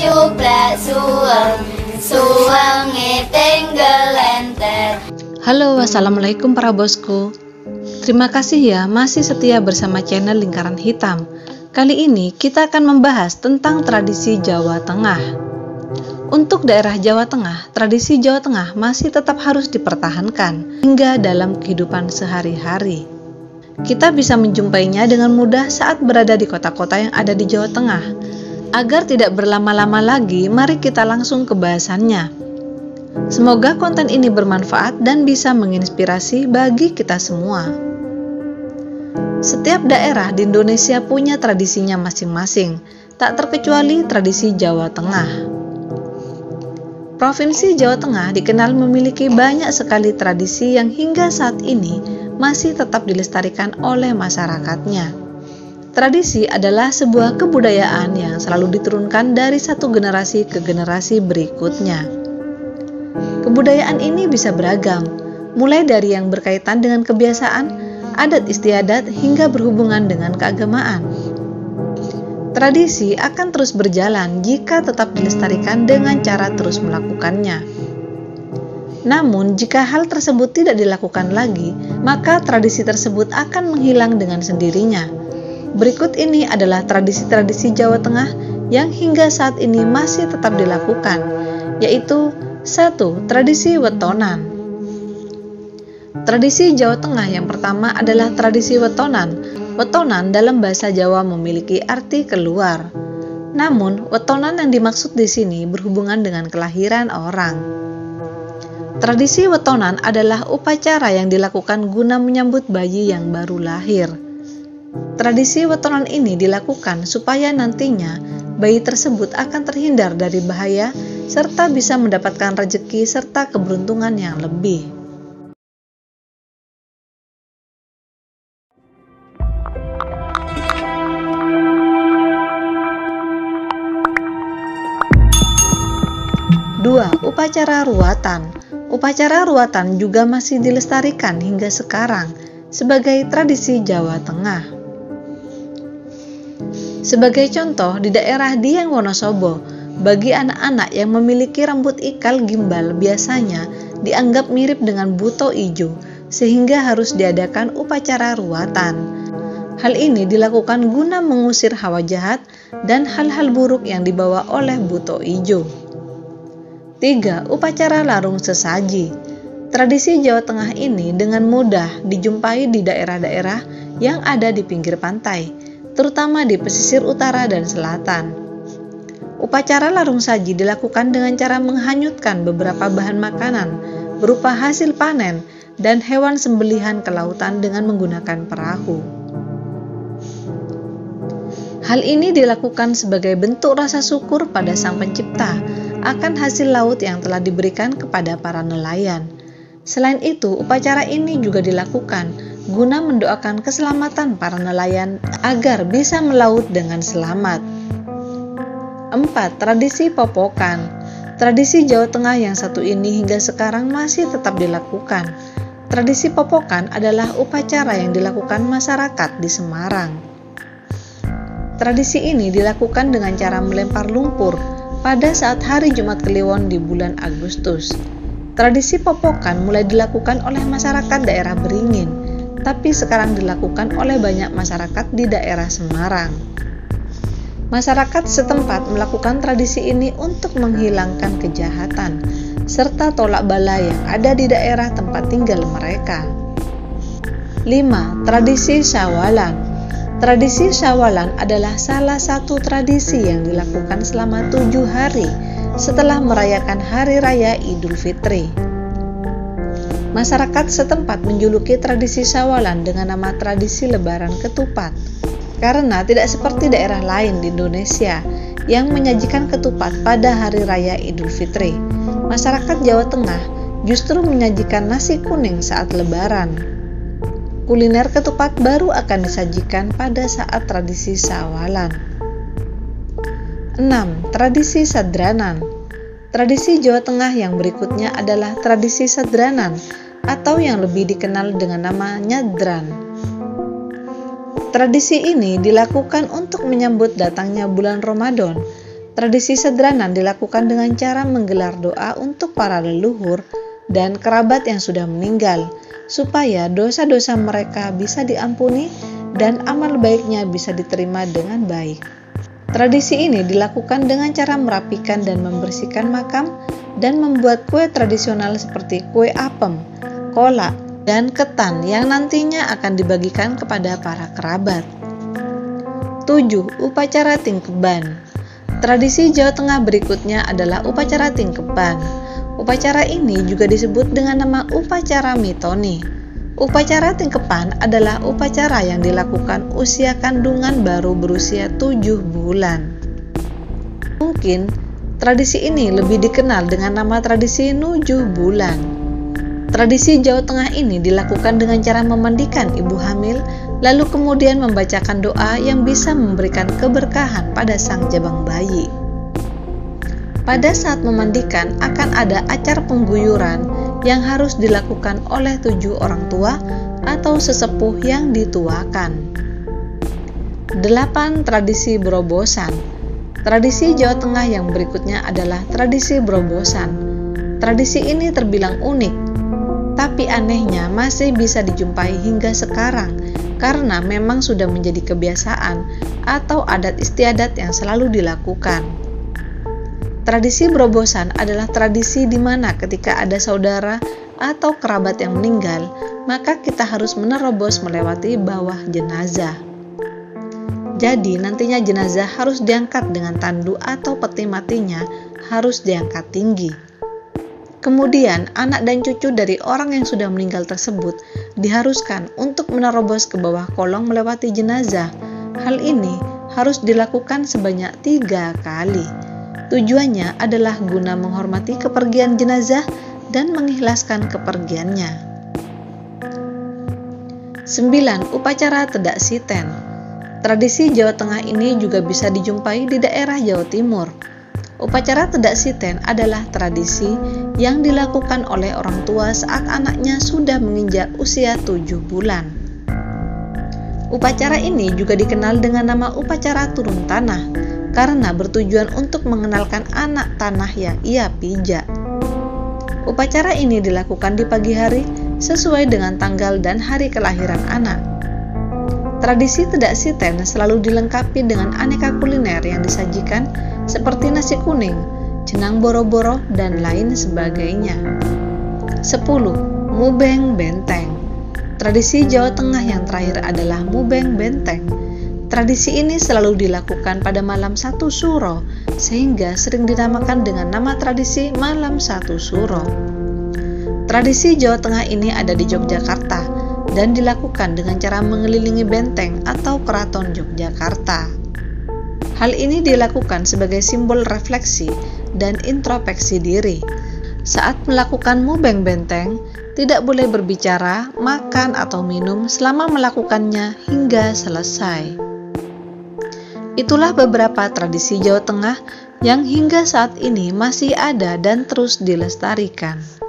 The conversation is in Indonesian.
cuplak suwenge tinggal enter. Halo, assalamualaikum para bosku. Terima kasih ya masih setia bersama channel Lingkaran Hitam. Kali ini kita akan membahas tentang tradisi Jawa Tengah. Untuk daerah Jawa Tengah, tradisi Jawa Tengah masih tetap harus dipertahankan hingga dalam kehidupan sehari-hari. Kita bisa menjumpainya dengan mudah saat berada di kota-kota yang ada di Jawa Tengah. Agar tidak berlama-lama lagi, mari kita langsung ke bahasannya. Semoga konten ini bermanfaat dan bisa menginspirasi bagi kita semua. Setiap daerah di Indonesia punya tradisinya masing-masing, tak terkecuali tradisi Jawa Tengah. Provinsi Jawa Tengah dikenal memiliki banyak sekali tradisi yang hingga saat ini masih tetap dilestarikan oleh masyarakatnya. Tradisi adalah sebuah kebudayaan yang selalu diturunkan dari satu generasi ke generasi berikutnya. Kebudayaan ini bisa beragam, mulai dari yang berkaitan dengan kebiasaan, adat istiadat, hingga berhubungan dengan keagamaan. Tradisi akan terus berjalan jika tetap dilestarikan dengan cara terus melakukannya. Namun, jika hal tersebut tidak dilakukan lagi, maka tradisi tersebut akan menghilang dengan sendirinya. Berikut ini adalah tradisi-tradisi Jawa Tengah yang hingga saat ini masih tetap dilakukan, yaitu 1. Tradisi wetonan. Tradisi Jawa Tengah yang pertama adalah tradisi wetonan. Wetonan dalam bahasa Jawa memiliki arti keluar. Namun, wetonan yang dimaksud di sini berhubungan dengan kelahiran orang. Tradisi wetonan adalah upacara yang dilakukan guna menyambut bayi yang baru lahir. Tradisi wetonan ini dilakukan supaya nantinya bayi tersebut akan terhindar dari bahaya serta bisa mendapatkan rezeki serta keberuntungan yang lebih. Dua, upacara ruatan. Upacara ruatan juga masih dilestarikan hingga sekarang sebagai tradisi Jawa Tengah. Sebagai contoh, di daerah Dieng Wonosobo, bagi anak-anak yang memiliki rambut ikal gimbal biasanya dianggap mirip dengan buto ijo, sehingga harus diadakan upacara ruatan. Hal ini dilakukan guna mengusir hawa jahat dan hal-hal buruk yang dibawa oleh buto ijo. 3. Upacara larung sesaji. Tradisi Jawa Tengah ini dengan mudah dijumpai di daerah-daerah yang ada di pinggir pantai, terutama di pesisir utara dan selatan. Upacara larung saji dilakukan dengan cara menghanyutkan beberapa bahan makanan berupa hasil panen dan hewan sembelihan ke lautan dengan menggunakan perahu. Hal ini dilakukan sebagai bentuk rasa syukur pada Sang Pencipta akan hasil laut yang telah diberikan kepada para nelayan. Selain itu, upacara ini juga dilakukan guna mendoakan keselamatan para nelayan agar bisa melaut dengan selamat. 4. Tradisi popokan. Tradisi Jawa Tengah yang satu ini hingga sekarang masih tetap dilakukan. Tradisi popokan adalah upacara yang dilakukan masyarakat di Semarang. Tradisi ini dilakukan dengan cara melempar lumpur pada saat hari Jumat Kliwon di bulan Agustus. Tradisi popokan mulai dilakukan oleh masyarakat daerah Beringin, tapi sekarang dilakukan oleh banyak masyarakat di daerah Semarang. Masyarakat setempat melakukan tradisi ini untuk menghilangkan kejahatan, serta tolak bala yang ada di daerah tempat tinggal mereka. 5. Tradisi Syawalan. Tradisi Syawalan adalah salah satu tradisi yang dilakukan selama 7 hari setelah merayakan Hari Raya Idul Fitri. Masyarakat setempat menjuluki tradisi Syawalan dengan nama tradisi Lebaran Ketupat, karena tidak seperti daerah lain di Indonesia yang menyajikan ketupat pada Hari Raya Idul Fitri. Masyarakat Jawa Tengah justru menyajikan nasi kuning saat Lebaran. Kuliner ketupat baru akan disajikan pada saat tradisi Syawalan. 6. Tradisi Sadranan. Tradisi Jawa Tengah yang berikutnya adalah tradisi Sadranan atau yang lebih dikenal dengan nama Nyadran. Tradisi ini dilakukan untuk menyambut datangnya bulan Ramadan. Tradisi sedranan dilakukan dengan cara menggelar doa untuk para leluhur dan kerabat yang sudah meninggal, supaya dosa-dosa mereka bisa diampuni dan amal baiknya bisa diterima dengan baik. Tradisi ini dilakukan dengan cara merapikan dan membersihkan makam dan membuat kue tradisional seperti kue apem, kolak, dan ketan yang nantinya akan dibagikan kepada para kerabat. 7. Upacara Tingkeban. Tradisi Jawa Tengah berikutnya adalah upacara tingkeban. Upacara ini juga disebut dengan nama upacara mitoni. Upacara tingkeban adalah upacara yang dilakukan usia kandungan baru berusia 7 bulan. Mungkin tradisi ini lebih dikenal dengan nama tradisi nujuh bulan. Tradisi Jawa Tengah ini dilakukan dengan cara memandikan ibu hamil, lalu kemudian membacakan doa yang bisa memberikan keberkahan pada sang jabang bayi. Pada saat memandikan akan ada acara pengguyuran yang harus dilakukan oleh 7 orang tua atau sesepuh yang dituakan. 8. Tradisi berobosan. Tradisi Jawa Tengah yang berikutnya adalah tradisi berobosan. Tradisi ini terbilang unik, tapi anehnya masih bisa dijumpai hingga sekarang karena memang sudah menjadi kebiasaan atau adat istiadat yang selalu dilakukan. Tradisi berobosan adalah tradisi di mana ketika ada saudara atau kerabat yang meninggal, maka kita harus menerobos melewati bawah jenazah. Jadi nantinya jenazah harus diangkat dengan tandu atau peti matinya harus diangkat tinggi. Kemudian anak dan cucu dari orang yang sudah meninggal tersebut diharuskan untuk menerobos ke bawah kolong melewati jenazah. Hal ini harus dilakukan sebanyak 3 kali. Tujuannya adalah guna menghormati kepergian jenazah dan mengikhlaskan kepergiannya. 9. Upacara Tedak Siten. Tradisi Jawa Tengah ini juga bisa dijumpai di daerah Jawa Timur. Upacara Tedak Siten adalah tradisi yang dilakukan oleh orang tua saat anaknya sudah menginjak usia 7 bulan. Upacara ini juga dikenal dengan nama upacara turun tanah karena bertujuan untuk mengenalkan anak tanah yang ia pijak. Upacara ini dilakukan di pagi hari sesuai dengan tanggal dan hari kelahiran anak. Tradisi Tedak Siten selalu dilengkapi dengan aneka kuliner yang disajikan seperti nasi kuning, jenang boro-boro, dan lain sebagainya. 10. Mubeng Benteng. Tradisi Jawa Tengah yang terakhir adalah Mubeng Benteng. Tradisi ini selalu dilakukan pada malam 1 Suro, sehingga sering dinamakan dengan nama tradisi Malam 1 Suro. Tradisi Jawa Tengah ini ada di Yogyakarta dan dilakukan dengan cara mengelilingi benteng atau keraton Yogyakarta. Hal ini dilakukan sebagai simbol refleksi dan introspeksi diri. Saat melakukan mubeng benteng, tidak boleh berbicara, makan, atau minum selama melakukannya hingga selesai. Itulah beberapa tradisi Jawa Tengah yang hingga saat ini masih ada dan terus dilestarikan.